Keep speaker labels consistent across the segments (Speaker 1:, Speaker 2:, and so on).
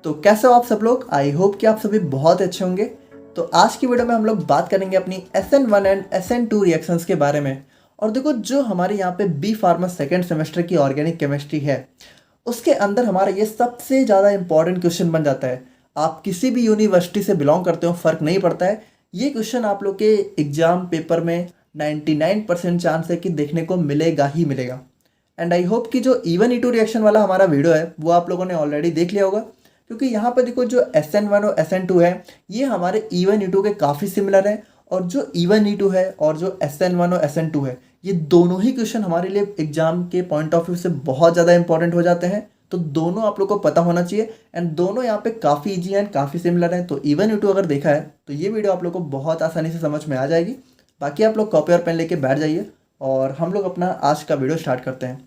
Speaker 1: तो कैसे हो आप सब लोग। आई होप कि आप सभी बहुत अच्छे होंगे। तो आज की वीडियो में हम लोग बात करेंगे अपनी SN1 एंड SN2 रिएक्शंस के बारे में। और देखो, जो हमारे यहाँ पे बी फार्मा सेकेंड सेमेस्टर की ऑर्गेनिक केमिस्ट्री है, उसके अंदर हमारा ये सबसे ज़्यादा इंपॉर्टेंट क्वेश्चन बन जाता है। आप किसी भी यूनिवर्सिटी से बिलोंग करते हो, फ़र्क नहीं पड़ता है, ये क्वेश्चन आप लोग के एग्जाम पेपर में 99% चांस है कि देखने को मिलेगा ही मिलेगा। एंड आई होप कि जो इवन E2 रिएक्शन वाला हमारा वीडियो है वो आप लोगों ने ऑलरेडी देख लिया होगा, क्योंकि यहाँ पर देखो जो SN1 और SN2 है ये हमारे इवन E2 के काफ़ी सिमिलर हैं। और जो इवन E2 है और जो SN1 और SN2 है, ये दोनों ही क्वेश्चन हमारे लिए एग्जाम के पॉइंट ऑफ व्यू से बहुत ज़्यादा इंपॉर्टेंट हो जाते हैं। तो दोनों आप लोग को पता होना चाहिए एंड दोनों यहाँ पे काफ़ी ईजी हैं, काफ़ी सिमिलर हैं। तो इवन E2 अगर देखा है तो ये वीडियो आप लोग को बहुत आसानी से समझ में आ जाएगी। बाकी आप लोग कॉपी और पेन लेके बैठ जाइए और हम लोग अपना आज का वीडियो स्टार्ट करते हैं।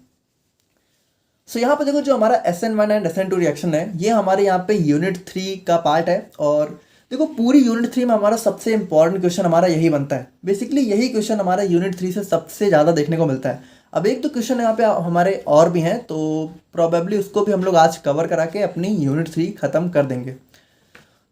Speaker 1: सो यहाँ पे देखो, जो हमारा SN1 एंड SN2 रिएक्शन है ये हमारे यहाँ पे यूनिट 3 का पार्ट है। और देखो, पूरी यूनिट 3 में हमारा सबसे इंपॉर्टेंट क्वेश्चन हमारा यही बनता है। बेसिकली यही क्वेश्चन हमारा यूनिट 3 से सबसे ज़्यादा देखने को मिलता है। अब एक तो क्वेश्चन यहाँ पे हमारे और भी हैं, तो प्रॉबेबली उसको भी हम लोग आज कवर करा के अपनी यूनिट 3 ख़त्म कर देंगे।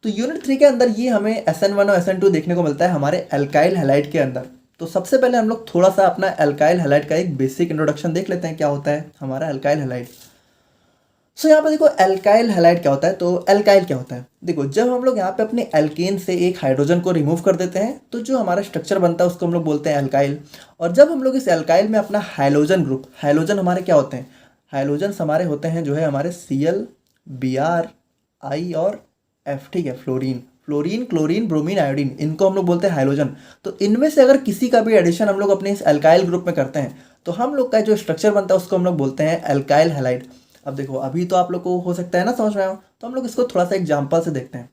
Speaker 1: तो यूनिट 3 के अंदर ये हमें SN1 और SN2 देखने को मिलता है हमारे एल्काइल हैलाइड के अंदर। तो सबसे पहले हम लोग थोड़ा सा अपना एल्काइल हैलाइड का एक बेसिक इंट्रोडक्शन देख लेते हैं, क्या होता है हमारा एल्काइल हैलाइड। सो यहाँ पे देखो, एल्काइल हैलाइड क्या होता है। तो एल्काइल क्या होता है, देखो जब हम लोग यहाँ पे अपने एल्केन से एक हाइड्रोजन को रिमूव कर देते हैं तो जो हमारा स्ट्रक्चर बनता है उसको हम लोग बोलते हैं एल्काइल। और जब हम लोग इस एल्काइल में अपना हाइड्रोजन ग्रुप, हाइड्रोजन हमारे क्या होते हैं, हाइड्रोजन हमारे होते हैं जो है हमारे Cl, Br, I और F, ठीक है, fluorine, fluorine, chlorine, bromine, iodine, इनको हम लोग बोलते हैं हाइड्रोजन। तो इनमें से अगर किसी का भी एडिशन हम लोग अपने इस एल्काइल ग्रुप में करते हैं तो हम लोग का जो स्ट्रक्चर बनता है उसको हम लोग बोलते हैं एल्काइल हैलाइड। अब देखो, अभी तो आप लोग को हो सकता है ना समझ में आया हो, तो हम लोग इसको थोड़ा सा एग्जाम्पल से देखते हैं।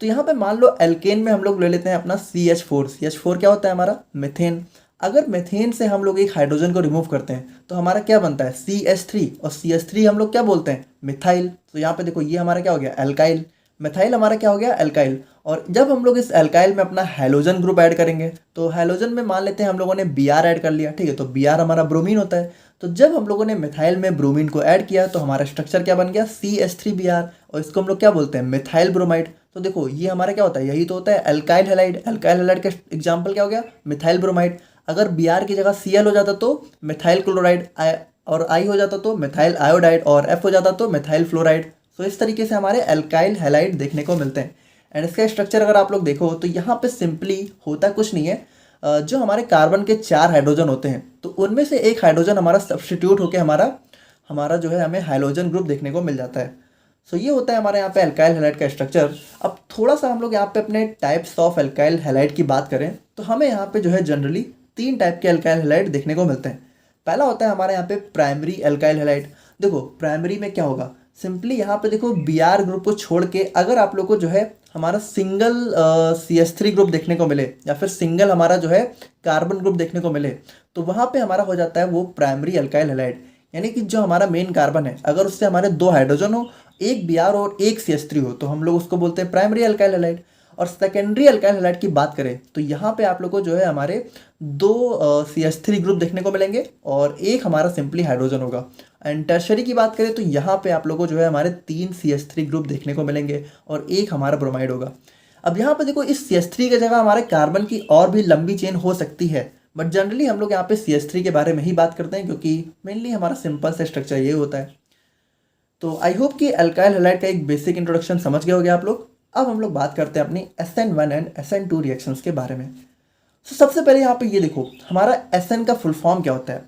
Speaker 1: तो यहाँ पे मान लो एल्केन में हम लोग ले लेते हैं अपना CH4। CH4 क्या होता है हमारा, मीथेन। अगर मीथेन से हम लोग एक हाइड्रोजन को रिमूव करते हैं तो हमारा क्या बनता है CH3, और CH3 हम लोग क्या बोलते हैं, मिथाइल। तो यहाँ पे देखो, ये हमारा क्या हो गया, एल्काइल। मिथाइल हमारा क्या हो गया, एल्काइल। और जब हम लोग इस एल्काइल में अपना हैलोजन ग्रुप ऐड करेंगे तो हैलोजन में मान लेते हैं हम लोगों ने Br ऐड कर लिया, ठीक है, तो Br हमारा ब्रोमीन होता है। तो जब हम लोगों ने मिथाइल में ब्रोमीन को ऐड किया तो हमारा स्ट्रक्चर क्या बन गया, CH3Br, और इसको हम लोग क्या बोलते हैं, मिथाइल ब्रोमाइड। तो देखो, ये हमारा क्या होता है, यही तो होता है एल्काइल हैलाइड। एल्काइल हैलाइड का एग्जाम्पल क्या हो गया, मिथाइल ब्रोमाइड। अगर Br की जगह Cl हो जाता तो मिथाइल क्लोराइड, और I हो जाता तो मिथाइल आयोडाइड, और F हो जाता तो मिथाइल फ्लोराइड। तो इस तरीके से हमारे एल्काइल हैलाइड देखने को मिलते हैं। एंड इसका स्ट्रक्चर अगर आप लोग देखो तो यहाँ पे सिंपली होता कुछ नहीं है। जो हमारे कार्बन के 4 हाइड्रोजन होते हैं तो उनमें से एक हाइड्रोजन हमारा सब्स्टिट्यूट होकर हमारा हमारा जो है हमें हाइड्रोजन ग्रुप देखने को मिल जाता है। सो ये होता है हमारे यहाँ पे एल्काइल हैलाइड का स्ट्रक्चर। अब थोड़ा सा हम लोग यहाँ पे अपने टाइप्स ऑफ एल्काइल हैलाइड की बात करें तो हमें यहाँ पे जो है जनरली 3 टाइप के एल्काइल हैलाइड देखने को मिलते हैं। पहला होता है हमारे यहाँ पे प्राइमरी एल्काइल हैलाइड। देखो, प्राइमरी में क्या होगा, सिंपली यहाँ पे देखो Br ग्रुप को छोड़ के अगर आप लोग को जो है हमारा सिंगल CH3 ग्रुप देखने को मिले या फिर सिंगल हमारा जो है कार्बन ग्रुप देखने को मिले तो वहाँ पे हमारा हो जाता है वो प्राइमरी एल्काइल हैलाइड। यानी कि जो हमारा मेन कार्बन है अगर उससे हमारे 2 हाइड्रोजन हो, एक Br और एक CH3 हो, तो हम लोग उसको बोलते हैं प्राइमरी एल्काइल हैलाइड। और सेकेंडरी एल्काइल हैलाइड की बात करें तो यहाँ पे आप लोग को जो है हमारे 2 CH3 ग्रुप देखने को मिलेंगे और एक हमारा सिंपली हाइड्रोजन होगा। एंड टर्शरी की बात करें तो यहाँ पे आप लोगों को जो है हमारे 3 CH3 ग्रुप देखने को मिलेंगे और एक हमारा ब्रोमाइड होगा। अब यहाँ पे देखो, इस CH3 की जगह हमारे कार्बन की और भी लंबी चेन हो सकती है, बट जनरली हम लोग यहाँ पे CH3 के बारे में ही बात करते हैं क्योंकि मेनली हमारा सिंपल से स्ट्रक्चर ये होता है। तो आई होप कि एल्काइल हैलाइड का एक बेसिक इंट्रोडक्शन समझ गए होंगे आप लोग। अब हम लोग बात करते हैं अपनी SN1 एंड SN2 रिएक्शंस के बारे में। तो सबसे पहले यहाँ पे ये देखो, हमारा SN का फुल फॉर्म क्या होता है।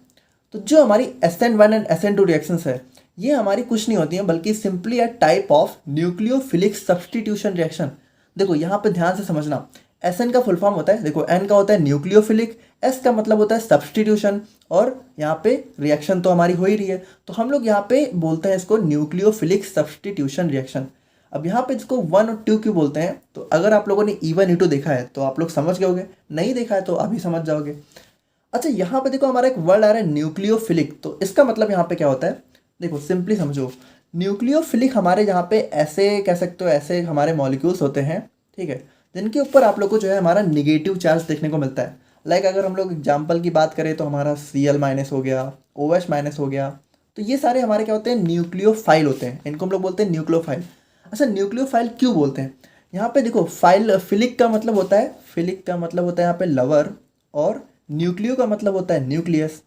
Speaker 1: तो जो हमारी SN1 एंड SN2 रिएक्शंस है ये हमारी कुछ नहीं होती हैं बल्कि simply a type of nucleophilic substitution reaction. देखो यहाँ पे ध्यान से समझना, SN का फुल फॉर्म होता है, देखो N का होता है न्यूक्लियोफिलिक, S का मतलब होता है सब्स्टिट्यूशन, और यहाँ पे रिएक्शन तो हमारी हो ही रही है तो हम लोग यहाँ पे बोलते हैं इसको न्यूक्लियोफिलिक सब्स्टिट्यूशन रिएक्शन। अब यहाँ पे इसको 1 और 2 क्यों बोलते हैं, तो अगर आप लोगों ने E1 E2 देखा है तो आप लोग समझ गए होंगे, नहीं देखा है तो अभी समझ जाओगे। अच्छा, यहाँ पे देखो हमारा एक वर्ड आ रहा है न्यूक्लियोफिलिक, तो इसका मतलब यहाँ पे क्या होता है, देखो सिंपली समझो। न्यूक्लियोफिलिक हमारे यहाँ पे ऐसे कह सकते हो, ऐसे हमारे मॉलिक्यूल्स होते हैं, ठीक है, जिनके ऊपर आप लोग को जो है हमारा निगेटिव चार्ज देखने को मिलता है। लाइक अगर हम लोग एग्जाम्पल की बात करें तो हमारा Cl- हो गया, OH- हो गया, तो ये सारे हमारे क्या होते हैं, न्यूक्लियोफाइल होते हैं, इनको हम लोग बोलते हैं न्यूक्लियोफाइल। अच्छा, न्यूक्लियोफाइल क्यों बोलते हैं? यहाँ पे देखो, फाइल फिलिक का मतलब होता है, फिलिक का मतलब होता है यहाँ पे लवर, और न्यूक्लियो का मतलब होता है न्यूक्लियस।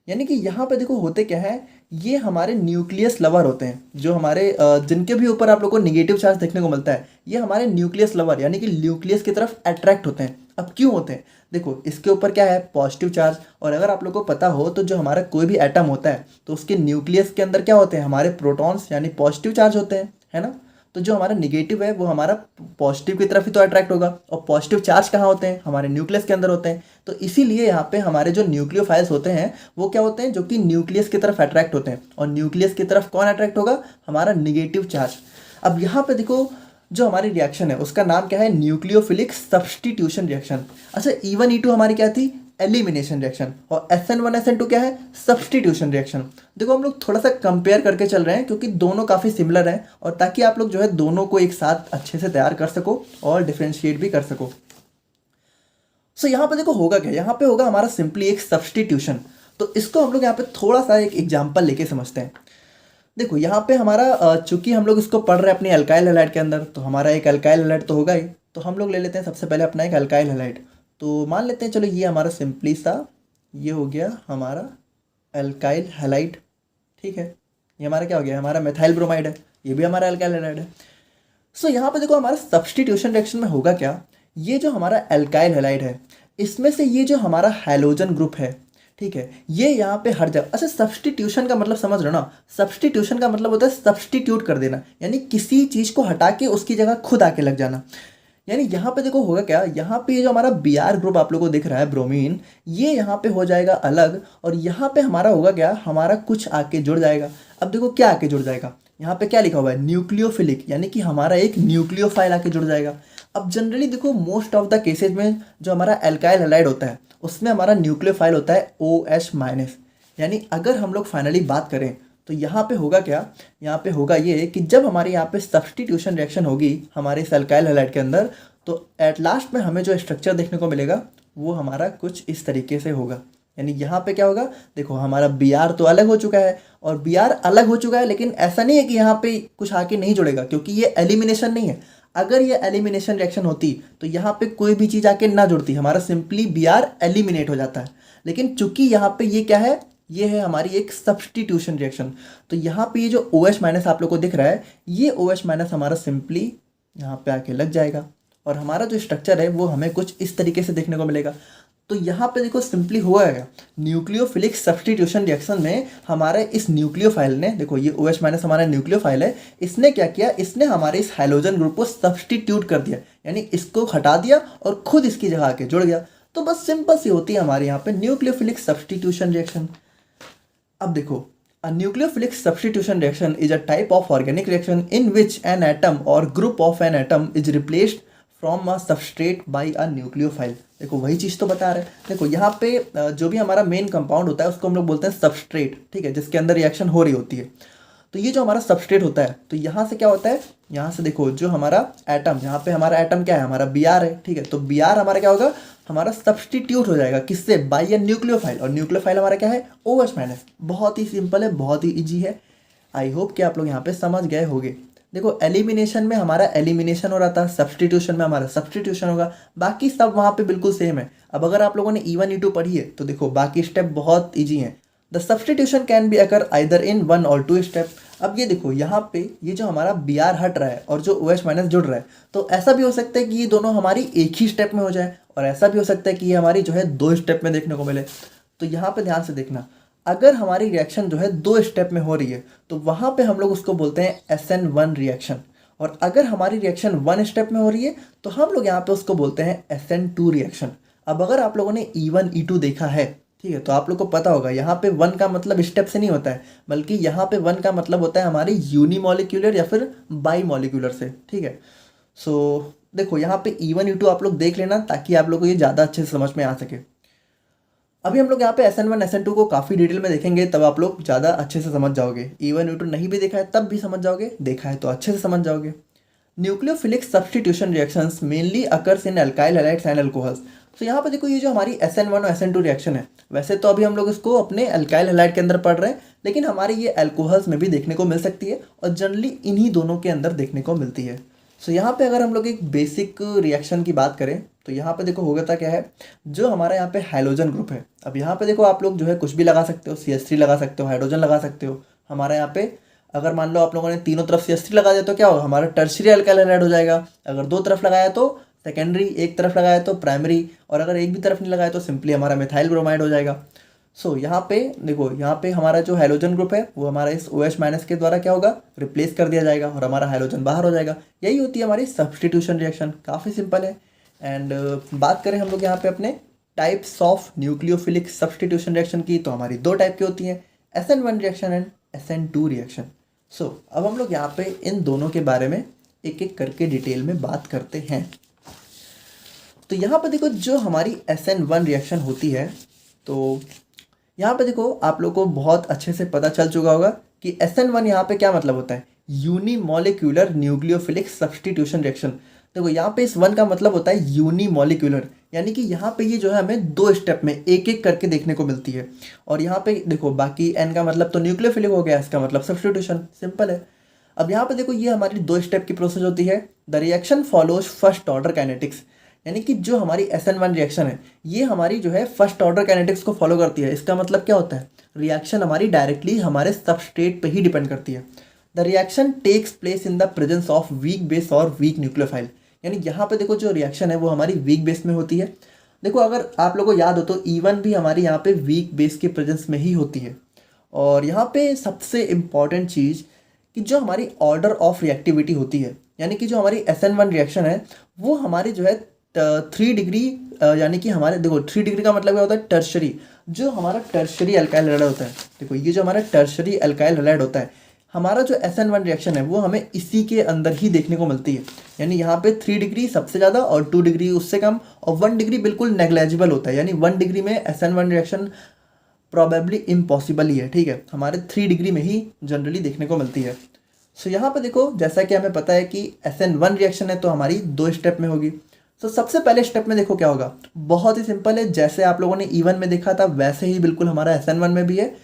Speaker 1: यानी कि यहाँ पे देखो होते क्या है, ये हमारे न्यूक्लियस लवर होते हैं, जो हमारे जिनके भी ऊपर आप लोग को निगेटिव चार्ज देखने को मिलता है, ये हमारे न्यूक्लियस लवर यानी कि न्यूक्लियस की तरफ अट्रैक्ट होते हैं। अब क्यों होते हैं? देखो, इसके ऊपर क्या है, पॉजिटिव चार्ज। और अगर आप लोग को पता हो तो जो हमारा कोई भी एटम होता है तो उसके न्यूक्लियस के अंदर क्या होते हैं, हमारे प्रोटॉन्स यानी पॉजिटिव चार्ज होते हैं, है ना। तो जो हमारा निगेटिव है वो हमारा पॉजिटिव की तरफ ही तो अट्रैक्ट होगा, और पॉजिटिव चार्ज कहाँ होते हैं, हमारे न्यूक्लियस के अंदर होते हैं। तो इसीलिए यहाँ पे हमारे जो न्यूक्लियोफाइल्स होते हैं वो क्या होते हैं, जो कि न्यूक्लियस की तरफ अट्रैक्ट होते हैं। और न्यूक्लियस की तरफ कौन अट्रैक्ट होगा, हमारा निगेटिव चार्ज। अब यहाँ पे देखो, जो हमारी रिएक्शन है उसका नाम क्या है, न्यूक्लियोफिलिक सब्सटीट्यूशन रिएक्शन। अच्छा, E1 E2 हमारी क्या थी, एलिमिनेशन रिएक्शन, और SN1 SN2 क्या है, सब्सटीट्यूशन रिएक्शन। देखो, हम लोग थोड़ा सा कंपेयर करके चल रहे हैं क्योंकि दोनों काफ़ी सिमिलर हैं, और ताकि आप लोग जो है दोनों को एक साथ अच्छे से तैयार कर सको और डिफ्रेंशिएट भी कर सको। सो यहाँ पे देखो होगा क्या, यहाँ पे होगा हमारा सिंपली एक सब्सटीट्यूशन। तो इसको हम लोग यहाँ पे थोड़ा सा एक एग्जाम्पल लेके समझते हैं। देखो, यहाँ पे हमारा चूंकि हम लोग इसको पढ़ रहे हैं अपनी अल्काइल हैलाइड के अंदर, तो हमारा एक अल्काइल हैलाइड तो होगा ही। तो हम लोग ले लेते हैं सबसे पहले अपना एक अल्काइल हैलाइड। तो मान लेते हैं, चलो ये हमारा सिंपली सा ये हो गया हमारा अल्काइल हैलाइड, ठीक है। ये हमारा क्या हो गया, हमारा मेथाइल ब्रोमाइड है, ये भी हमारा अल्काइल हैलाइड है। सो यहाँ पे देखो हमारा सब्सटीट्यूशन रिएक्शन में होगा क्या, ये जो हमारा अल्काइल हैलाइड है इसमें से ये जो हमारा हैलोजन ग्रुप है, ठीक है, ये यहाँ पे हट जाए। अच्छा, सब्सटीट्यूशन का मतलब समझ रहे हो ना, सब्सटीट्यूशन का मतलब होता है सब्सटीट्यूट कर देना, यानी किसी चीज़ को हटा के उसकी जगह खुद आके लग जाना। यानी यहाँ पे देखो होगा क्या, यहाँ पे ये जो हमारा Br ग्रुप आप लोगों को दिख रहा है ब्रोमीन, ये यहाँ पे हो जाएगा अलग, और यहाँ पे हमारा होगा क्या, हमारा कुछ आके जुड़ जाएगा। अब देखो क्या आके जुड़ जाएगा, यहाँ पे क्या लिखा हुआ है, न्यूक्लियोफिलिक, यानी कि हमारा एक न्यूक्लियोफाइल आके जुड़ जाएगा। अब जनरली देखो मोस्ट ऑफ द केसेज में जो हमारा एल्काइल हैलाइड होता है उसमें हमारा न्यूक्लियोफाइल होता है OH-। यानी अगर हम लोग फाइनली बात करें तो यहाँ पे होगा क्या, यहाँ पे होगा ये कि जब हमारे यहाँ पे सब्सटीट्यूशन रिएक्शन होगी हमारे इस अल्काइल हैलाइड के अंदर, तो एट लास्ट में हमें जो स्ट्रक्चर देखने को मिलेगा वो हमारा कुछ इस तरीके से होगा। यानी यहाँ पे क्या होगा, देखो हमारा Br तो अलग हो चुका है, और Br अलग हो चुका है, लेकिन ऐसा नहीं है कि यहाँ पे कुछ आके नहीं जुड़ेगा, क्योंकि ये एलिमिनेशन नहीं है। अगर ये एलिमिनेशन रिएक्शन होती तो यहाँ पे कोई भी चीज़ आके ना जुड़ती, हमारा सिंपली Br एलिमिनेट हो जाता है। लेकिन चूंकि यहाँ पे ये क्या है, ये है हमारी एक सब्सटीट्यूशन रिएक्शन, तो यहाँ पे ये जो OH- आप लोग को दिख रहा है, ये OH- हमारा सिंपली यहाँ पे आके लग जाएगा, और हमारा जो स्ट्रक्चर है वो हमें कुछ इस तरीके से देखने को मिलेगा। तो यहाँ पे देखो सिंपली हुआ है न्यूक्लियोफिलिक सब्सटीट्यूशन रिएक्शन में हमारे इस न्यूक्लियोफाइल ने, देखो ये OH- हमारा न्यूक्लियोफाइल है, इसने क्या किया, इसने हमारे इस हाइड्रोजन ग्रुप को सब्सटीट्यूट कर दिया, यानी इसको हटा दिया और खुद इसकी जगह आके जुड़ गया। तो बस सिंपल सी होती है हमारे यहाँ पे न्यूक्लियोफिलिक सब्सटीट्यूशन रिएक्शन। अब देखो, a nucleophilic substitution reaction is a type of organic reaction in which an atom or group of an atom is replaced from a substrate by a nucleophile. देखो वही चीज़ तो बता रहे हैं। देखो यहाँ पे जो भी हमारा मेन कंपाउंड होता है उसको हम लोग बोलते हैं सबस्ट्रेट, ठीक है, जिसके अंदर रिएक्शन हो रही होती है। तो ये जो हमारा सबस्ट्रेट होता है, तो यहाँ से क्या होता है, यहाँ से देखो जो हमारा एटम, यहाँ पे हमारा एटम क्या है, हमारा Br है, ठीक है। तो Br हमारा क्या होगा, हमारा सब्सटीट्यूट हो जाएगा किससे, बाई अ न्यूक्लियोफाइल, और न्यूक्लियोफाइल हमारा क्या है, OH-। बहुत ही सिंपल है, बहुत ही ईजी है। आई होप कि आप लोग यहाँ पे समझ गए होंगे। देखो एलिमिनेशन में हमारा एलिमिनेशन हो रहा था, सब्सटीट्यूशन में हमारा सब्सटीट्यूशन होगा, बाकी सब वहाँ पे बिल्कुल सेम है। अब अगर आप लोगों ने E1 E2 पढ़ी है तो देखो बाकी स्टेप बहुत ईजी हैं। The substitution can be occur either in 1 और 2 स्टेप। अब ये देखो यहाँ पे ये जो हमारा Br हट रहा है और जो OH- जुड़ रहा है, तो ऐसा भी हो सकता है कि ये दोनों हमारी एक ही स्टेप में हो जाए, और ऐसा भी हो सकता है कि ये हमारी जो है 2 स्टेप में देखने को मिले। तो यहाँ पे ध्यान से देखना, अगर हमारी रिएक्शन जो है 2 स्टेप में हो रही है तो वहाँ पे हम लोग उसको बोलते हैं SN1 रिएक्शन, और अगर हमारी रिएक्शन 1 स्टेप में हो रही है तो हम लोग यहाँ पे उसको बोलते हैं SN2 रिएक्शन। अब अगर आप लोगों ने E1 E2 देखा है, ठीक है, तो आप लोग को पता होगा यहाँ पे 1 का मतलब स्टेप से नहीं होता है, बल्कि यहाँ पे 1 का मतलब होता है हमारी यूनिमॉलिक्यूलर या फिर बाई मॉलिक्यूलर से, ठीक है। सो देखो यहाँ पे E1 E2 आप लोग देख लेना ताकि आप लोग को ये ज़्यादा अच्छे से समझ में आ सके। अभी हम लोग यहाँ पे SN1 SN2 को काफ़ी डिटेल में देखेंगे, तब आप लोग ज़्यादा अच्छे से समझ जाओगे। E1 E2 नहीं भी देखा है तब भी समझ जाओगे, देखा है तो अच्छे से समझ जाओगे। Nucleophilic substitution reactions mainly occurs in alkyl halides and alcohols. तो यहाँ पे देखो ये जो हमारी SN1 और SN2 रिएक्शन है, वैसे तो अभी हम लोग इसको अपने अल्काइल हैलाइड के अंदर पढ़ रहे हैं, लेकिन हमारे ये अल्कोहल्स में भी देखने को मिल सकती है और जनरली इन्हीं दोनों के अंदर देखने को मिलती है। सो यहाँ पे अगर हम लोग एक बेसिक रिएक्शन की बात करें तो यहाँ पे देखो होता क्या है, जो हमारा यहाँ पे हाइड्रोजन ग्रुप है, अब यहाँ पे देखो आप लोग जो है कुछ भी लगा सकते हो, CH3 लगा सकते हो, हाइड्रोजन लगा सकते हो। हमारा यहाँ पे अगर मान लो आप लोगों ने तीनों तरफ CH3 लगा दिया तो क्या होगा, हमारा टर्शियरी अल्काइल हैलाइड हो जाएगा। अगर दो तरफ लगाया तो सेकेंडरी, एक तरफ लगाया तो प्राइमरी, और अगर एक भी तरफ नहीं लगाया तो सिंपली हमारा मिथाइल ब्रोमाइड हो जाएगा। सो यहाँ पे देखो, यहाँ पे हमारा जो हाइड्रोजन ग्रुप है वो हमारा इस OH माइनस के द्वारा क्या होगा, रिप्लेस कर दिया जाएगा और हमारा हाइड्रोजन बाहर हो जाएगा। यही होती है हमारी सब्स्टिट्यूशन रिएक्शन, काफ़ी सिंपल है। एंड बात करें हम लोग यहाँ पे अपने types of nucleophilic substitution reaction की, तो हमारी दो टाइप की होती हैं, SN1 reaction and SN2 reaction. सो अब हम लोग यहाँ पे इन दोनों के बारे में एक एक करके डिटेल में बात करते हैं। तो यहाँ पे देखो जो हमारी SN1 रिएक्शन होती है, तो यहाँ पे देखो आप लोग को बहुत अच्छे से पता चल चुका होगा कि SN1 यहाँ पे क्या मतलब होता है, यूनिमोलिक्यूलर न्यूक्लियोफिलिक सब्स्टिट्यूशन रिएक्शन। देखो यहाँ पे इस वन का मतलब होता है यूनिमोलिक्यूलर, यानी कि यहाँ पे ये जो है हमें दो स्टेप में एक एक करके देखने को मिलती है। और यहाँ पे देखो बाकी N का मतलब तो न्यूक्लियोफिलिक हो गया, इसका मतलब सब्स्टिट्यूशन, सिंपल है। अब यहाँ पे देखो ये हमारी दो स्टेप की प्रोसेस होती है। The reaction follows first order kinetics, यानी कि जो हमारी SN1 रिएक्शन है ये हमारी जो है फर्स्ट ऑर्डर काइनेटिक्स को फॉलो करती है। इसका मतलब क्या होता है, रिएक्शन हमारी डायरेक्टली हमारे सबस्ट्रेट पे ही डिपेंड करती है। The reaction takes place in the presence of weak base और वीक न्यूक्लियोफाइल, यानी यहाँ पे देखो जो रिएक्शन है वो हमारी वीक बेस में होती है। देखो अगर आप लोगों को याद हो तो E1 भी हमारी यहाँ पे वीक बेस के प्रेजेंस में ही होती है। और यहाँ पे सबसे इम्पॉर्टेंट चीज़ कि जो हमारी ऑर्डर ऑफ रिएक्टिविटी होती है, यानी कि जो हमारी SN1 रिएक्शन है वो हमारी जो है 3 डिग्री, यानी कि हमारे देखो 3 डिग्री का मतलब क्या होता है, टर्शरी, जो हमारा टर्शरी अल्काइल हैलाइड होता है। देखो ये जो हमारा टर्शरी अल्काइल हैलाइड होता है, हमारा जो SN1 रिएक्शन है वो हमें इसी के अंदर ही देखने को मिलती है। यानी यहाँ पे 3 डिग्री सबसे ज़्यादा और 2 डिग्री उससे कम और 1 डिग्री बिल्कुल नेग्लेजिबल होता है, यानी 1 डिग्री में SN1 रिएक्शन प्रॉबेबली इम्पॉसिबल ही है, ठीक है, हमारे 3 डिग्री में ही जनरली देखने को मिलती है। सो यहाँ पे देखो जैसा कि हमें पता है कि SN1 रिएक्शन है तो हमारी दो स्टेप में होगी। तो सबसे पहले स्टेप में देखो क्या होगा, बहुत ही सिंपल है, जैसे आप लोगों ने E1 में देखा था वैसे ही बिल्कुल हमारा SN1 में भी है।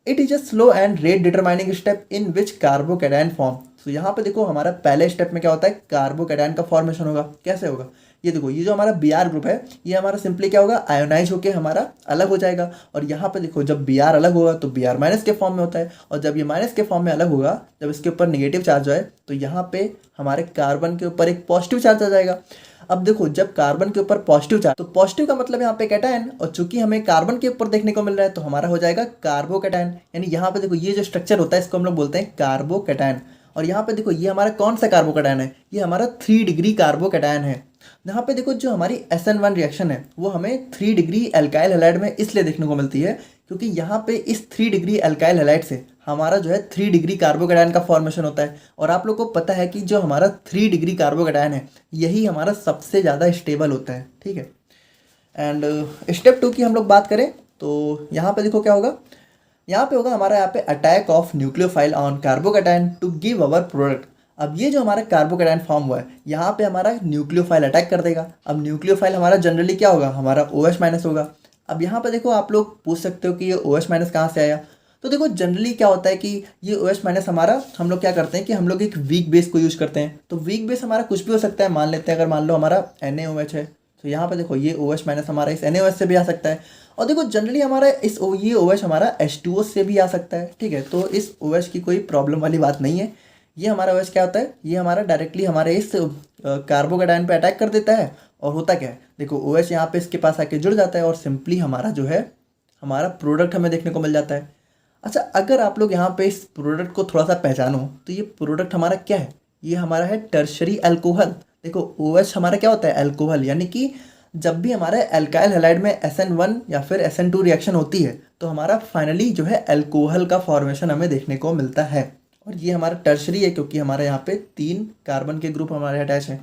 Speaker 1: It is a slow and rate determining step in which carbocation form. तो यहाँ पे देखो हमारा पहले स्टेप में क्या होता है, कार्बोकैटायन का फॉर्मेशन होगा। कैसे होगा, ये देखो ये जो हमारा Br ग्रुप है ये हमारा सिंपली क्या होगा, आयोनाइज होकर हमारा अलग हो जाएगा। और यहाँ पे देखो जब Br अलग होगा तो Br माइनस के फॉर्म में होता है, और जब ये माइनस के फॉर्म में अलग होगा, जब इसके ऊपर नेगेटिव चार्ज आए तो यहाँ पे हमारे कार्बन के ऊपर एक पॉजिटिव चार्ज आ जाएगा। अब देखो जब कार्बन के ऊपर पॉजिटिव चार्ज, तो पॉजिटिव का मतलब यहाँ पे कैटायन, और चूंकि हमें कार्बन के ऊपर देखने को मिल रहा है तो हमारा हो जाएगा कार्बोकैटायन। यानी यहाँ पे देखो ये जो स्ट्रक्चर होता है इसको हम लोग बोलते हैं कार्बोकैटायन। और यहाँ पे देखो ये हमारा कौन सा कार्बोकैटायन है, ये हमारा 3 डिग्री कार्बोकैटायन है। यहाँ पे देखो जो हमारी SN1 रिएक्शन है वो हमें 3 डिग्री अल्काइल हैलाइड में इसलिए देखने को मिलती है क्योंकि यहाँ पे इस 3 डिग्री अल्काइल हैलाइड से हमारा जो है 3 डिग्री कार्बोकैटायन का फॉर्मेशन होता है। और आप लोग को पता है कि जो हमारा 3 डिग्री कार्बोकैटायन है यही हमारा सबसे ज़्यादा स्टेबल होता है, ठीक है। एंड स्टेप 2 की हम लोग बात करें तो यहाँ पे देखो क्या होगा, यहाँ पे होगा हमारा यहाँ पे attack of nucleophile on carbocation to give our product. अब ये जो हमारा कार्बोकैटायन फॉर्म हुआ है यहाँ पे हमारा न्यूक्लियोफाइल अटैक कर देगा। अब न्यूक्लियोफाइल हमारा जनरली क्या होगा, हमारा OH माइनस होगा। अब यहाँ पे देखो आप लोग पूछ सकते हो कि ये OH माइनस कहाँ से आया, तो देखो जनरली क्या होता है कि ये OH माइनस हमारा, हम लोग क्या करते हैं कि हम लोग एक वीक बेस को यूज करते हैं। तो वीक बेस हमारा कुछ भी हो सकता है, मान लेते हैं अगर मान लो हमारा NaOH है तो यहाँ पे देखो ये OH माइनस हमारा इस NaOH से भी आ सकता है। और देखो जनरली हमारा ये OH हमारा H2O से भी आ सकता है, ठीक है। तो इस OH की कोई प्रॉब्लम वाली बात नहीं है। ये हमारा OH क्या होता है, ये हमारा डायरेक्टली हमारे इस कार्बोकैटायन पे अटैक कर देता है। और होता क्या है, देखो OH यहाँ पे इसके पास आके जुड़ जाता है और सिंपली हमारा जो है हमारा प्रोडक्ट हमें देखने को मिल जाता है। अच्छा अगर आप लोग यहाँ पे इस प्रोडक्ट को थोड़ा सा पहचानो तो ये प्रोडक्ट हमारा क्या है, ये हमारा है टर्शरी अल्कोहल। देखो OH हमारा क्या होता है, अल्कोहल, यानी कि जब भी हमारे अल्काइल हैलाइड में SN1 या फिर SN2 रिएक्शन होती है तो हमारा फाइनली जो है अल्कोहल का फॉर्मेशन हमें देखने को मिलता है। और ये हमारा टर्शरी है क्योंकि हमारे यहाँ पे 3 कार्बन के ग्रुप हमारे अटैच हैं।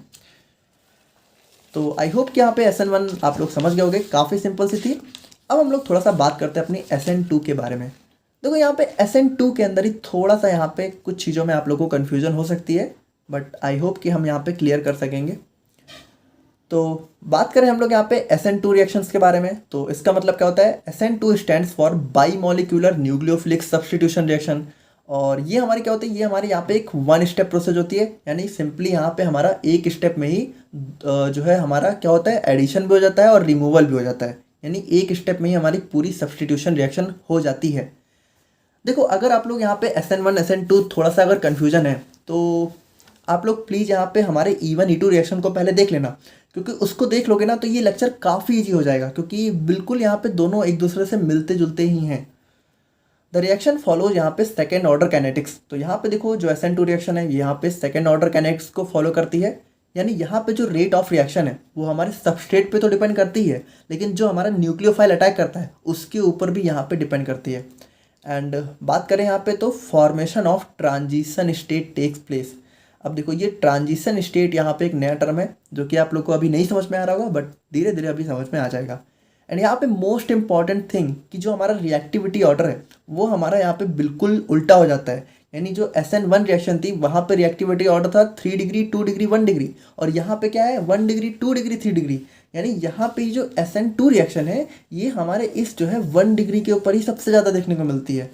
Speaker 1: तो आई होप कि यहाँ पे SN1 आप लोग समझ गए होंगे, काफ़ी सिंपल सी थी। अब हम लोग थोड़ा सा बात करते हैं अपनी SN2 के बारे में। देखो यहाँ पे SN2 के अंदर ही थोड़ा सा यहाँ पे कुछ चीज़ों में आप लोगों को कन्फ्यूजन हो सकती है, बट आई होप कि हम यहाँ पे क्लियर कर सकेंगे। तो बात करें हम लोग यहाँ पे SN2 रिएक्शंस के बारे में, तो इसका मतलब क्या होता है, SN2 stands for by molecular nucleophilic substitution reaction. और ये हमारी क्या होती है, ये हमारी यहाँ पे एक वन स्टेप प्रोसेस होती है, यानी सिंपली यहाँ पे हमारा एक स्टेप में ही जो है हमारा क्या होता है, एडिशन भी हो जाता है और रिमूवल भी हो जाता है, यानी एक स्टेप में ही हमारी पूरी सब्स्टिट्यूशन रिएक्शन हो जाती है। देखो अगर आप लोग यहाँ पे SN1 SN2 थोड़ा सा अगर कन्फ्यूजन है तो आप लोग प्लीज़ यहाँ पे हमारे E1 E2 रिएक्शन को पहले देख लेना, क्योंकि उसको देख लोगे ना तो ये लेक्चर काफ़ी इजी हो जाएगा, क्योंकि बिल्कुल यहाँ पे दोनों एक दूसरे से मिलते जुलते ही हैं। द रिएक्शन फॉलोज यहाँ पे सेकेंड ऑर्डर कैनेटिक्स। तो यहाँ पे देखो जो SN2 रिएक्शन है ये यहाँ पे सेकेंड ऑर्डर कैनेटिक्स को फॉलो करती है, यानी यहाँ पे जो रेट ऑफ रिएक्शन है वो हमारे सबस्ट्रेट पे तो डिपेंड करती है, लेकिन जो हमारा न्यूक्लियोफाइल अटैक करता है उसके ऊपर भी यहाँ पे डिपेंड करती है। एंड बात करें यहाँ पे तो formation of transition state takes place. अब देखो ये ट्रांजिशन स्टेट यहाँ पे एक नया टर्म है जो कि आप लोग को अभी नहीं समझ में आ रहा होगा, बट धीरे धीरे अभी समझ में आ जाएगा। एंड यहाँ पे मोस्ट इंपॉर्टेंट थिंग कि जो हमारा रिएक्टिविटी ऑर्डर है वो हमारा यहाँ पे बिल्कुल उल्टा हो जाता है, यानी जो SN1 रिएक्शन थी वहाँ पे रिएक्टिविटी ऑर्डर था 3 डिग्री 2 डिग्री 1 डिग्री, और यहाँ पे क्या है 1 डिग्री 2 डिग्री 3 डिग्री, यानी यहाँ पे जो SN2 रिएक्शन है ये हमारे इस जो है 1 डिग्री के ऊपर ही सबसे ज़्यादा देखने को मिलती है।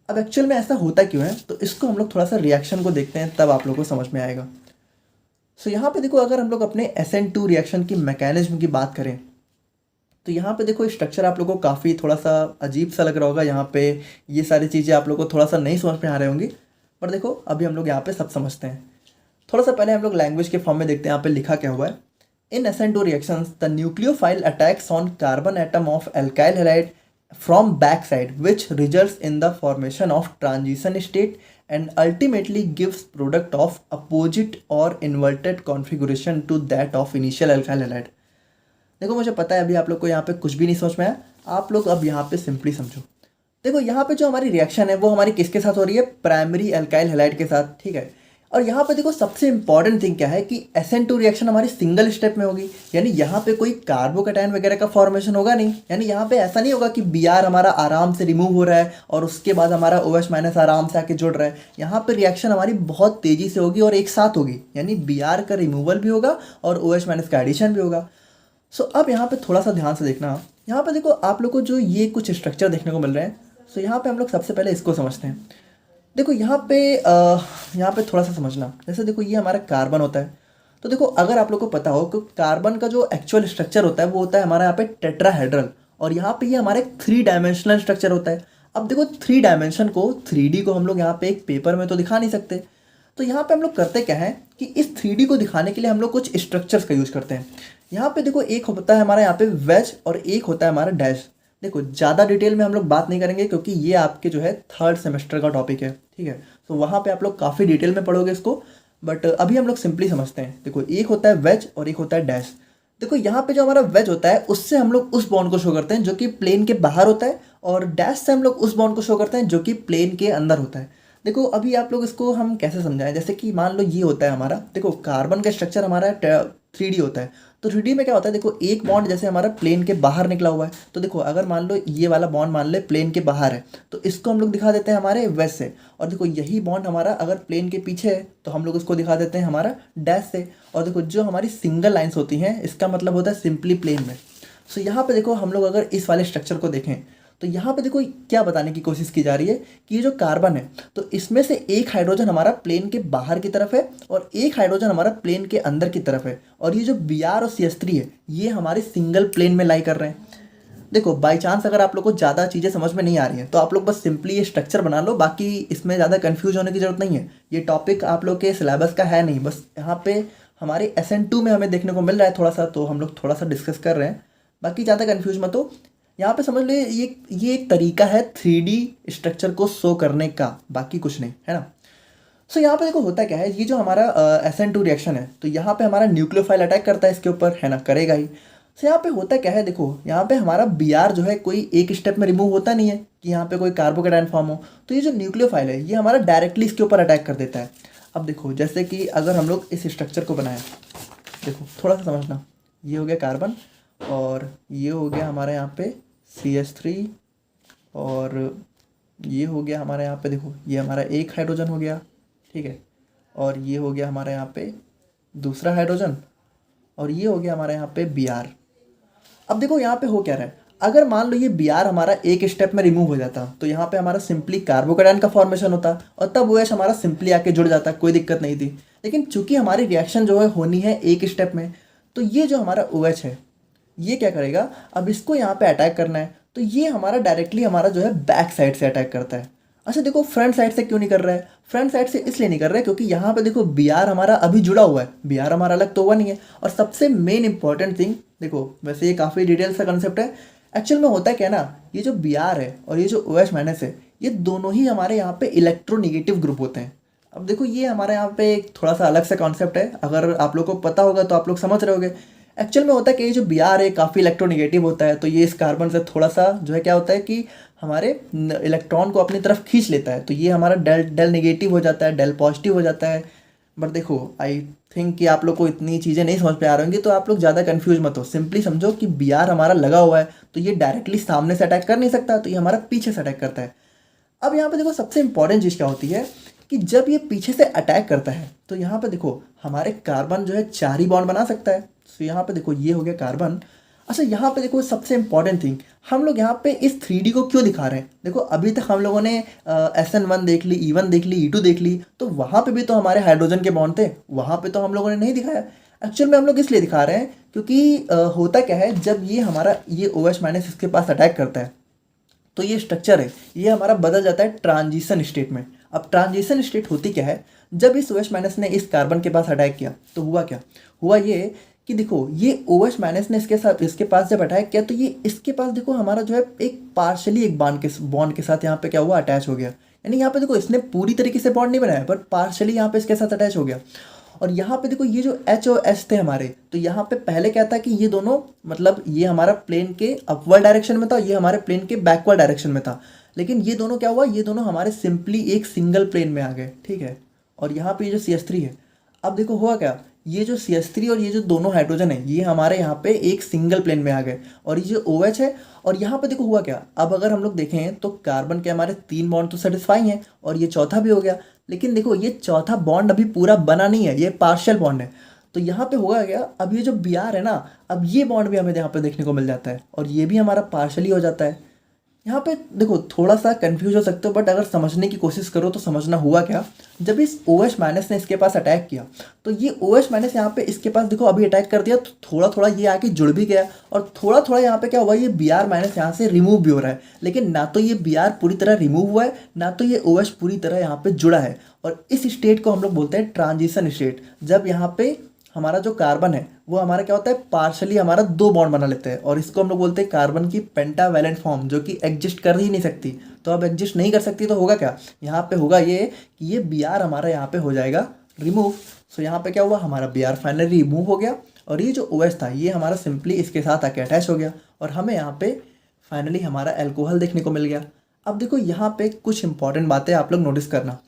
Speaker 1: अब एक्चुअल में ऐसा होता क्यों है, तो इसको हम लोग थोड़ा सा रिएक्शन को देखते हैं तब आप लोग को समझ में आएगा। सो यहाँ पे देखो अगर हम लोग अपने SN2 रिएक्शन की मैकेनिज्म की बात करें तो यहाँ पे देखो स्ट्रक्चर आप लोगों को काफ़ी थोड़ा सा अजीब सा लग रहा होगा, यहाँ पे ये सारी चीज़ें आप लोगों को थोड़ा सा नहीं समझ में आ रही होंगी, पर देखो अभी हम लोग यहाँ पे सब समझते हैं। थोड़ा सा पहले हम लोग लैंग्वेज के फॉर्म में देखते हैं यहाँ पे लिखा क्या हुआ है। इन SN2 reactions the nucleophile attacks on carbon atom of alkyl halide from backside, which results in the formation of transition state and ultimately gives product of opposite or inverted configuration to that of initial alkyl halide। देखो मुझे पता है अभी आप लोग को यहाँ पे कुछ भी नहीं समझ में आया, आप लोग अब यहाँ पे सिंपली समझो। देखो यहाँ पे जो हमारी रिएक्शन है वो हमारी किसके साथ हो रही है, प्राइमरी एल्काइल हैलाइड के साथ, ठीक है। और यहाँ पे देखो सबसे इंपॉर्टेंट थिंग क्या है कि SN2 रिएक्शन हमारी सिंगल स्टेप में होगी, यानी यहाँ पे कोई कार्बोकैटायन वगैरह का फॉर्मेशन होगा नहीं, यानी यहाँ पे ऐसा नहीं होगा कि Br हमारा आराम से रिमूव हो रहा है और उसके बाद हमारा OH माइनस आराम से आके जुड़ रहा है। यहाँ पे रिएक्शन हमारी बहुत तेज़ी से होगी और एक साथ होगी, यानी Br का रिमूवल भी होगा और OH माइनस का एडिशन भी होगा। सो अब यहाँ पे थोड़ा सा ध्यान से देखना, यहाँ पे देखो आप लोग को जो ये कुछ स्ट्रक्चर देखने को मिल रहे हैं, सो यहाँ पे हम लोग सबसे पहले इसको समझते हैं। देखो यहाँ पे थोड़ा सा समझना, जैसे देखो ये हमारा कार्बन होता है, तो देखो अगर आप लोग को पता हो कि कार्बन का जो एक्चुअल स्ट्रक्चर होता है वो होता है हमारा यहाँ पे टेट्राहेड्रल, और यहाँ पे ये हमारा एक 3 डायमेंशनल स्ट्रक्चर होता है। अब देखो 3 डायमेंशन को 3D को हम लोग यहाँ पे एक पेपर में तो दिखा नहीं सकते, तो यहाँ पे हम लोग करते क्या है कि इस 3D को दिखाने के लिए हम लोग कुछ स्ट्रक्चर्स का यूज़ करते हैं। यहाँ पे देखो एक होता है हमारा यहाँ पे वेज और एक होता है हमारा डैश। देखो ज़्यादा डिटेल में हम लोग बात नहीं करेंगे क्योंकि ये आपके जो है 3rd सेमेस्टर का टॉपिक है, ठीक है, तो वहाँ पे आप लोग काफ़ी डिटेल में पढ़ोगे इसको, बट अभी हम लोग सिंपली समझते हैं। देखो एक होता है वेज और एक होता है डैश। देखो यहाँ पे जो हमारा वेज होता है उससे हम लोग उस बॉन्ड को शो करते हैं जो कि प्लेन के बाहर होता है, और डैश से हम लोग उस बॉन्ड को शो करते हैं जो कि प्लेन के अंदर होता है। देखो अभी आप लोग इसको हम कैसे समझाएं, जैसे कि मान लो ये होता है हमारा, देखो कार्बन का स्ट्रक्चर हमारा 3D होता है, तो 3D में क्या होता है, देखो एक बॉन्ड जैसे हमारा प्लेन के बाहर निकला हुआ है, तो देखो अगर मान लो ये वाला बॉन्ड मान ले प्लेन के बाहर है तो इसको हम लोग दिखा देते हैं हमारे वेज से, और देखो यही बॉन्ड हमारा अगर प्लेन के पीछे है तो हम लोग उसको दिखा देते हैं हमारा डैश से। और देखो जो हमारी सिंगल लाइन्स होती हैं इसका मतलब होता है सिंपली प्लेन में। सो यहाँ पे देखो हम लोग अगर इस वाले स्ट्रक्चर को देखें तो यहाँ पे देखो क्या बताने की कोशिश की जा रही है कि ये जो कार्बन है तो इसमें से एक हाइड्रोजन हमारा प्लेन के बाहर की तरफ है और एक हाइड्रोजन हमारा प्लेन के अंदर की तरफ है, और ये जो Br और CH3 है ये हमारे सिंगल प्लेन में लाई कर रहे हैं। देखो बाई चांस अगर आप लोग को ज़्यादा चीज़ें समझ में नहीं आ रही हैं तो आप लोग बस सिंपली ये स्ट्रक्चर बना लो, बाकी इसमें ज़्यादा कन्फ्यूज होने की ज़रूरत नहीं है। ये टॉपिक आप लोग के सिलेबस का है नहीं, बस यहाँ पे हमारे SN2 में हमें देखने को मिल रहा है थोड़ा सा, तो हम लोग थोड़ा सा डिस्कस कर रहे हैं, बाकी ज़्यादा कन्फ्यूज मत हो। यहाँ पे समझ लो ये एक तरीका है 3D स्ट्रक्चर को शो करने का, बाकी कुछ नहीं है ना। सो यहाँ पे देखो होता क्या है, ये जो हमारा SN2 रिएक्शन है तो यहाँ पे हमारा न्यूक्लियोफाइल अटैक करता है इसके ऊपर, है ना, करेगा ही। सो यहाँ पे होता क्या है, देखो यहाँ पे हमारा Br जो है कोई एक स्टेप में रिमूव होता नहीं है कि यहाँ पे कोई कार्बोकैटायन फॉर्म हो, तो ये जो न्यूक्लियोफाइल है ये हमारा डायरेक्टली इसके ऊपर अटैक कर देता है। अब देखो जैसे कि अगर हम लोग इस स्ट्रक्चर को बनाएं, देखो थोड़ा सा समझना, ये हो गया कार्बन और ये हो गया हमारे यहाँ पे CH3, और ये हो गया हमारे यहाँ पे, देखो ये हमारा एक हाइड्रोजन हो गया, ठीक है, और ये हो गया हमारे यहाँ पे दूसरा हाइड्रोजन, और ये हो गया हमारा यहाँ पे Br। अब देखो यहाँ पे हो क्या रहा है, अगर मान लो ये Br हमारा एक स्टेप में रिमूव हो जाता तो यहाँ पे हमारा सिंपली कार्बोकेटायन का फॉर्मेशन होता और तब OH हमारा सिंपली आके जुड़ जाता, कोई दिक्कत नहीं थी। लेकिन चूंकि हमारी रिएक्शन जो है होनी है एक स्टेप में, तो ये जो हमारा OH है ये क्या करेगा, अब इसको यहाँ पे अटैक करना है तो ये हमारा डायरेक्टली हमारा जो है बैक साइड से अटैक करता है। अच्छा देखो फ्रंट साइड से क्यों नहीं कर रहा है, फ्रंट साइड से इसलिए नहीं कर रहा है क्योंकि यहाँ पे देखो Br हमारा अभी जुड़ा हुआ है, Br हमारा अलग तो हुआ नहीं है। और सबसे मेन इंपॉर्टेंट थिंग देखो, वैसे ये काफ़ी डिटेल सा कंसेप्ट है, एक्चुअल में होता है क्या ना, ये जो Br है और ये जो OH माइनस है ये दोनों ही हमारे यहाँ पे इलेक्ट्रोनेगेटिव ग्रुप होते हैं। अब देखो ये हमारे यहाँ पे एक थोड़ा सा अलग सा कॉन्सेप्ट है, अगर आप लोग को पता होगा तो आप लोग समझ रहे होगे। एक्चुअल में होता है कि ये जो Br है काफ़ी इलेक्ट्रोनेगेटिव होता है, तो ये इस कार्बन से थोड़ा सा जो है क्या होता है कि हमारे इलेक्ट्रॉन को अपनी तरफ खींच लेता है, तो ये हमारा डेल नेगेटिव हो जाता है, डेल पॉजिटिव हो जाता है। बट देखो आई थिंक कि आप लोग को इतनी चीज़ें नहीं समझ में आ रही होंगी, तो आप लोग ज़्यादा कंफ्यूज मत हो, सिंपली समझो कि Br हमारा लगा हुआ है तो ये डायरेक्टली सामने से अटैक कर नहीं सकता, तो ये हमारा पीछे से अटैक करता है। अब यहाँ पे देखो सबसे इंपॉर्टेंट चीज़ क्या होती है कि जब ये पीछे से अटैक करता है तो यहाँ पे देखो हमारे कार्बन जो है 4 ही बॉन्ड बना सकता है। तो यहाँ पे देखो ये हो गया कार्बन। अच्छा यहाँ पे देखो सबसे इंपॉर्टेंट थिंग, हम लोग यहाँ पे इस 3D को क्यों दिखा रहे हैं, देखो अभी तक हम लोगों ने SN1 देख ली, E1 देख ली, E2 देख ली, तो वहाँ पे भी तो हमारे हाइड्रोजन के बॉन्ड थे, वहाँ पे तो हम लोगों ने नहीं दिखाया। एक्चुअल में हम लोग इसलिए दिखा रहे हैं क्योंकि होता क्या है, जब ये हमारा ये OH माइनस इसके पास अटैक करता है तो ये स्ट्रक्चर है ये हमारा बदल जाता है ट्रांजिशन स्टेट में। अब ट्रांजिशन स्टेट होती क्या है, जब इस OH माइनस ने इस कार्बन के पास अटैक किया तो हुआ क्या, हुआ ये कि देखो ये OH माइनस ने इसके पास जब अटैक किया तो ये इसके पास देखो हमारा जो है एक पार्शली एक बॉन्ड के साथ यहाँ पे क्या हुआ, अटैच हो गया। यानी यहाँ पे देखो इसने पूरी तरीके से बॉन्ड नहीं बनाया पर पार्शली यहाँ पे इसके साथ अटैच हो गया। और यहाँ पे देखो ये जो H और S थे हमारे, तो यहाँ पे पहले क्या था कि ये दोनों मतलब ये हमारा प्लेन के अपवर्ड डायरेक्शन में था, ये हमारे प्लेन के बैकवर्ड डायरेक्शन में था। लेकिन ये दोनों क्या हुआ, ये दोनों हमारे सिंपली एक सिंगल प्लेन में आ गए, ठीक है। और यहाँ पे ये जो CH3 है, अब देखो हुआ क्या, ये जो CH3 और ये जो दोनों हाइड्रोजन है ये हमारे यहाँ पे एक सिंगल प्लेन में आ गए। और ये जो OH है, और यहाँ पे देखो हुआ क्या, अब अगर हम लोग देखें तो कार्बन के हमारे 3 बॉन्ड तो सेटिस्फाई हैं और ये चौथा भी हो गया। लेकिन देखो ये चौथा बॉन्ड अभी पूरा बना नहीं है, ये पार्शियल बॉन्ड है। तो यहाँ पे होगा क्या, अब ये जो Br है ना, अब ये बॉन्ड भी हमें यहाँ पे देखने को मिल जाता है और ये भी हमारा पार्शली हो जाता है। यहाँ पे देखो थोड़ा सा कंफ्यूज हो सकते हो, बट अगर समझने की कोशिश करो तो समझना हुआ क्या, जब इस OH माइनस ने इसके पास अटैक किया तो ये OH माइनस यहाँ पे इसके पास देखो अभी अटैक कर दिया, तो थोड़ा थोड़ा ये आके जुड़ भी गया और थोड़ा थोड़ा यहाँ पे क्या हुआ, ये Br माइनस यहाँ से रिमूव भी हो रहा है। लेकिन ना तो ये Br पूरी तरह रिमूव हुआ है, ना तो ये OH पूरी तरह यहाँ पे जुड़ा है। और इस स्टेट को हम लोग बोलते हैं ट्रांजिशन स्टेट, जब यहाँ पे हमारा जो कार्बन है वो हमारा क्या होता है, पार्शली हमारा 2 बॉन्ड बना लेते हैं। और इसको हम लोग बोलते हैं कार्बन की पेंटावैलेंट फॉर्म, जो कि एग्जिस्ट कर ही नहीं सकती। तो अब एग्जिस्ट नहीं कर सकती तो होगा क्या, यहाँ पे होगा ये कि ये Br हमारा यहाँ पे हो जाएगा रिमूव। सो यहाँ पे क्या हुआ, हमारा Br फाइनली रिमूव हो गया और ये जो OH था ये हमारा सिंपली इसके साथ आके अटैच हो गया और हमें यहाँ पे फाइनली हमारा एल्कोहल देखने को मिल गया। अब देखो यहाँ पे कुछ इंपॉर्टेंट बातें आप लोग नोटिस करना,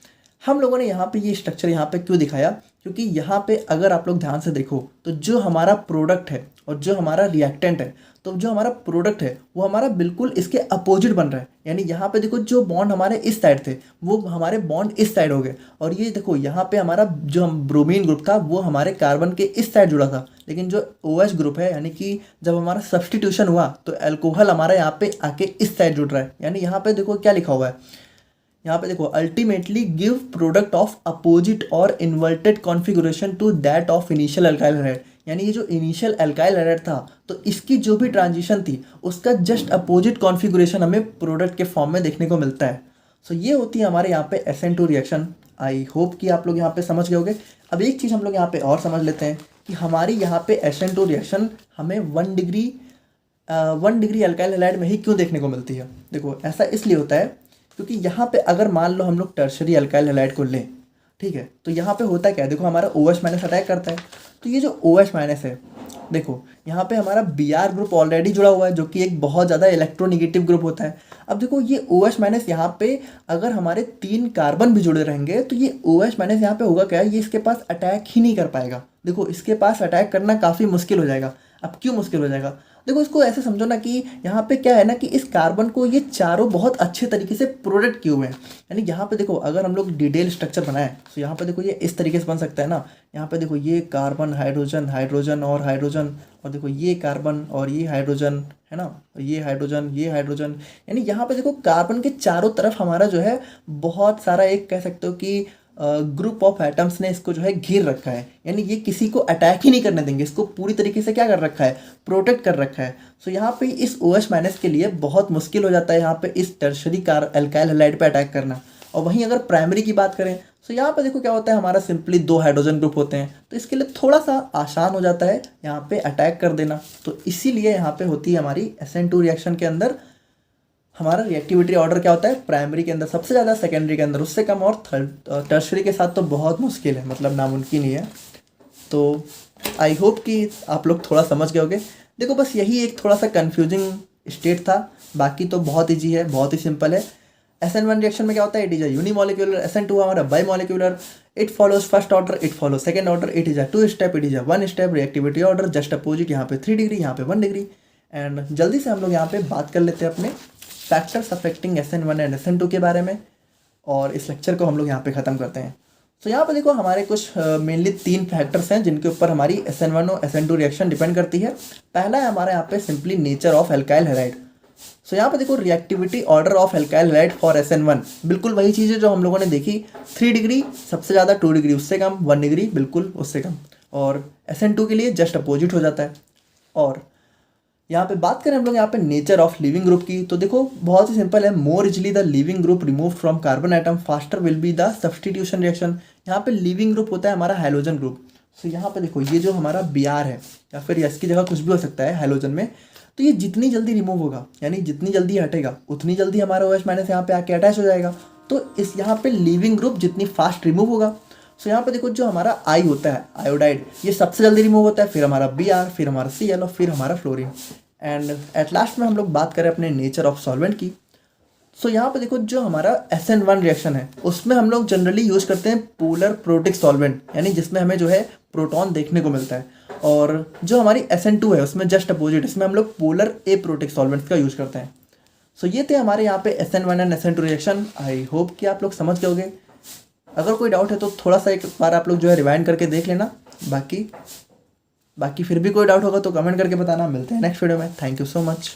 Speaker 1: हम लोगों ने यहाँ पे ये स्ट्रक्चर यहाँ पे क्यों दिखाया, क्योंकि यहाँ पे अगर आप लोग ध्यान से देखो तो जो हमारा प्रोडक्ट है और जो हमारा रिएक्टेंट है, तो जो हमारा प्रोडक्ट है वो हमारा बिल्कुल इसके अपोजिट बन रहा है। यानी यहाँ पे देखो जो बॉन्ड हमारे इस साइड थे वो हमारे बॉन्ड इस साइड हो गए, और ये देखो यहाँ पे हमारा जो हम ब्रोमीन ग्रुप था वो हमारे कार्बन के इस साइड जुड़ा था। लेकिन जो OH ग्रुप है, यानी कि जब हमारा सब्सटीट्यूशन हुआ तो एल्कोहल हमारा यहाँ पे आके इस साइड जुड़ रहा है। यानी यहाँ पे देखो क्या लिखा हुआ है, यहाँ पे देखो ultimately give product of opposite और inverted configuration to that of initial alkyl halide. यानी ये जो इनिशियल अल्काइल हैलाइड था तो इसकी जो भी ट्रांजिशन थी उसका जस्ट अपोजिट कॉन्फ़िगरेशन हमें प्रोडक्ट के फॉर्म में देखने को मिलता है। सो ये होती है हमारे यहाँ पे SN2 रिएक्शन। आई होप कि आप लोग यहाँ पे समझ गए होंगे। अब एक चीज़ हम लोग यहाँ पे और समझ लेते हैं कि हमारी यहाँ पे SN2 रिएक्शन हमें 1 डिग्री अल्काइल हैलाइड में ही क्यों देखने को मिलती है। देखो ऐसा इसलिए होता है क्योंकि यहाँ पे अगर मान लो हम लोग टर्शरी अल्काइल हैलाइड को लें, ठीक है, तो यहाँ पे होता क्या है, देखो हमारा OH माइनस अटैक करता है, तो ये जो OH माइनस है देखो यहाँ पे हमारा Br ग्रुप ऑलरेडी जुड़ा हुआ है जो कि एक बहुत ज़्यादा इलेक्ट्रोनेगेटिव ग्रुप होता है। अब देखो ये OH माइनस यहाँ पे अगर हमारे 3 कार्बन भी जुड़े रहेंगे तो ये OH माइनस यहाँ पे होगा क्या, ये इसके पास अटैक ही नहीं कर पाएगा। देखो इसके पास अटैक करना काफ़ी मुश्किल हो जाएगा। अब क्यों मुश्किल हो जाएगा, देखो इसको ऐसे समझो ना कि यहाँ पे क्या है ना कि इस कार्बन को ये चारों बहुत अच्छे तरीके से प्रोटेक्ट किए हुए हैं। यानी यहाँ पे देखो अगर हम लोग डिटेल स्ट्रक्चर बनाएं तो यहाँ पे देखो ये इस तरीके से बन सकता है ना। यहाँ पे देखो ये कार्बन हाइड्रोजन हाइड्रोजन और हाइड्रोजन, और देखो ये कार्बन और ये हाइड्रोजन है ना, ये हाइड्रोजन ये हाइड्रोजन। यानी यहाँ पे देखो कार्बन के चारों तरफ हमारा जो है बहुत सारा एक कह सकते हो कि ग्रुप ऑफ एटम्स ने इसको जो है घेर रखा है। यानी ये किसी को अटैक ही नहीं करने देंगे, इसको पूरी तरीके से क्या कर रखा है, प्रोटेक्ट कर रखा है। सो यहाँ पे इस OH माइनस के लिए बहुत मुश्किल हो जाता है यहाँ पे इस टर्शरी कार एल्काइल हैलाइड पे अटैक करना। और वहीं अगर प्राइमरी की बात करें तो यहाँ पे देखो क्या होता है, हमारा सिंपली 2 हाइड्रोजन ग्रुप होते हैं, तो इसके लिए थोड़ा सा आसान हो जाता है यहाँ पे अटैक कर देना। तो इसीलिए यहाँ पे होती है हमारी SN2 रिएक्शन के अंदर हमारा रिएक्टिविटी ऑर्डर क्या होता है, प्राइमरी के अंदर सबसे ज़्यादा, सेकेंडरी के अंदर उससे कम, और टर्शरी के साथ तो बहुत मुश्किल है, मतलब नामुमकिन ही है। तो आई होप कि आप लोग थोड़ा समझ गए होंगे। देखो बस यही एक थोड़ा सा कंफ्यूजिंग स्टेट था, बाकी तो बहुत ईजी है, बहुत ही सिंपल है। SN1 रिएक्शन में क्या होता है, it is a unimolecular, SN2 हमारा bimolecular, it follows first order, it follow second order, it is a 2 step, it is a 1 step reactivity order, just opposite, यहाँ पे 3 डिग्री, यहाँ पे 1 डिग्री। एंड जल्दी से हम लोग यहाँ पे बात कर लेते हैं अपने factors affecting SN1 and SN2 के बारे में, और इस लेक्चर को हम लोग यहाँ पे ख़त्म करते हैं। तो यहाँ पे देखो हमारे कुछ मेनली 3 फैक्टर्स हैं जिनके ऊपर हमारी SN1 और SN2 रिएक्शन डिपेंड करती है। पहला है हमारा यहाँ पे simply nature of alkyl halide. So यहाँ पे देखो reactivity order of alkyl halide for SN1 बिल्कुल वही चीज़ है जो हम लोगों ने देखी, 3 डिग्री सबसे ज़्यादा, 2 डिग्री उससे कम, 1 डिग्री बिल्कुल उससे कम, और SN2 के लिए जस्ट अपोजिट हो जाता है। और यहाँ पे बात करें हम लोग यहाँ पे नेचर ऑफ लिविंग ग्रुप की, तो देखो बहुत ही सिंपल है, मोर easily the leaving group remove from carbon atom faster will be the substitution reaction. यहाँ पे लिविंग ग्रुप होता है हमारा हाइड्रोजन ग्रुप। सो यहाँ पे देखो ये जो हमारा Br है या फिर यस की जगह कुछ भी हो सकता है हाइड्रोजन में, तो ये जितनी जल्दी रिमूव होगा यानी जितनी जल्दी हटेगा उतनी जल्दी हमारा OH माइनस यहाँ पे आके अटैच हो जाएगा। तो इस यहाँ पे लिविंग ग्रुप जितनी फास्ट रिमूव होगा, सो यहाँ पे देखो जो हमारा आई होता है आयोडाइड, ये सबसे जल्दी रिमूव होता है, फिर हमारा Br, फिर हमारा Cl और फिर हमारा फ्लोरीन। एंड एट लास्ट में हम लोग बात करें अपने नेचर ऑफ सॉल्वेंट की। सो यहाँ पे देखो जो हमारा SN1 रिएक्शन है उसमें हम लोग जनरली यूज़ करते हैं पोलर प्रोटिक सॉल्वेंट, यानी जिसमें हमें जो है प्रोटॉन देखने को मिलता है। और जो हमारी SN2 है उसमें जस्ट अपोजिट, इसमें हम लोग पोलर एप्रोटिक सॉल्वेंट्स का यूज़ करते हैं। सो ये थे हमारे यहाँ पे SN1 and SN2 reaction. I hope कि आप लोग समझ गए होंगे। अगर कोई डाउट है तो थोड़ा सा एक बार आप लोग जो है रिवाइंड करके देख लेना, बाकी फिर भी कोई डाउट होगा तो कमेंट करके बताना। मिलते हैं नेक्स्ट वीडियो में। Thank you so much.